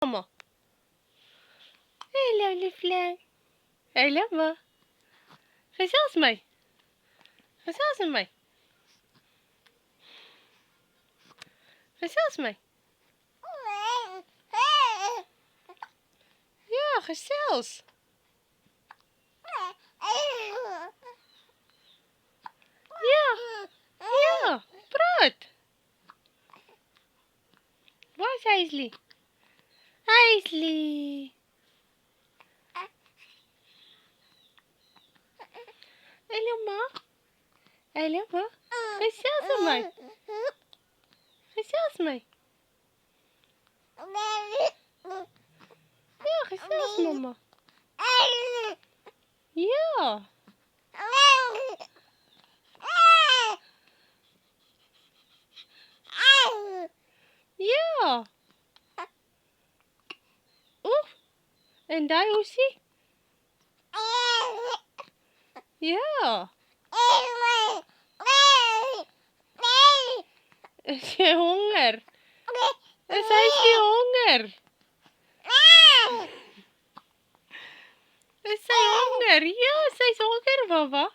Mamma. Hallo liefling. Hallo ma. Gesels my. Gesels met my. Gesels my. Ja, gesels. Ja. Ja, praat. Waar is Hazel? Hazel. Hallo ma. Hallo ma. Gesels met my. Gesels my. Ja, gesels mama. Ja. Ja. Oef. En daar hoesie? Ja. Is jy honger? Is hy honger? Is sy honger? Ja, sy's honger, baba.